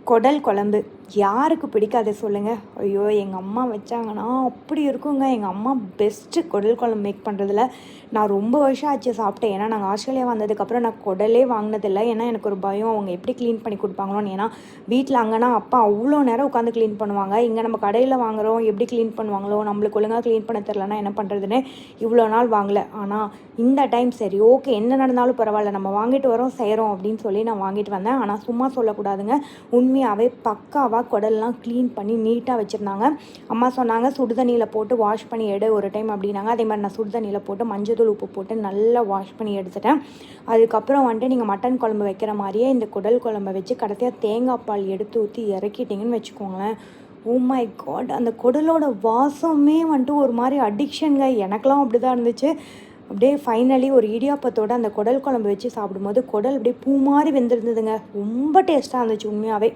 குடல் குழம்பு யாருக்கு பிடிக்காது சொல்லுங்கள். ஐயோ, எங்கள் அம்மா வச்சாங்கன்னா அப்படி இருக்குங்க. எங்கள் அம்மா பெஸ்ட்டு குடல் குழம்பு மேக் பண்ணுறதுல. நான் ரொம்ப வருஷம் ஆச்சு சாப்பிட்டேன். ஏன்னா நாங்கள் ஆஸ்திரேலியா வந்ததுக்கப்புறம் நான் குடலே வாங்கினதில்லை. ஏன்னா எனக்கு ஒரு பயம், அவங்க எப்படி க்ளீன் பண்ணி கொடுப்பாங்களோன்னு. ஏன்னா வீட்டில் அங்கேனா அப்பா அவ்வளோ நேரம் உட்காந்து க்ளீன் பண்ணுவாங்க. இங்கே நம்ம கடையில் வாங்குகிறோம், எப்படி க்ளீன் பண்ணுவாங்களோ, நம்மளுக்கு ஒழுங்காக க்ளீன் பண்ண தெரிலனா என்ன பண்ணுறதுன்னு இவ்வளோ நாள் வாங்கலை. ஆனால் இந்த டைம் சரி ஓகே, என்ன நடந்தாலும் பரவாயில்ல, நம்ம வாங்கிட்டு வரோம் செய்கிறோம் அப்படின்னு சொல்லி நான் வாங்கிட்டு வந்தேன். ஆனால் சும்மா சொல்லக்கூடாதுங்க, உண்மையாகவே பக்காவாக குடல்லாம் க்ளீன் பண்ணி நீட்டாக வச்சுருந்தாங்க. அம்மா சொன்னாங்க சுடுதண்ணியில் போட்டு வாஷ் பண்ணி எடு ஒரு டைம் அப்படின்னாங்க. அதே மாதிரி நான் சுடுதண்ணியில் போட்டு மஞ்சள் உப்பு போட்டு நல்லா வாஷ் பண்ணி எடுத்துட்டேன். அதுக்கப்புறம் வந்துட்டு நீங்கள் மட்டன் குழம்பு வைக்கிற மாதிரியே இந்த குடல் குழம்பை வச்சு கடைசியாக தேங்காய் பால் எடுத்து ஊற்றி இறக்கிட்டிங்கன்னு வச்சுக்கோங்களேன். ஓ மை காட், அந்த குடலோட வாசமே வந்துட்டு ஒரு மாதிரி அடிக்ஷனுங்க. எனக்கெலாம் அப்படி தான் இருந்துச்சு. அப்படியே ஃபைனலி ஒரு இடியாப்பத்தோடு அந்த குடல் குழம்பு வச்சு சாப்பிடும்போது குடல் அப்படியே பூ மாதிரி வெந்திருந்ததுங்க. ரொம்ப டேஸ்ட்டாக இருந்துச்சு உண்மையாகவே.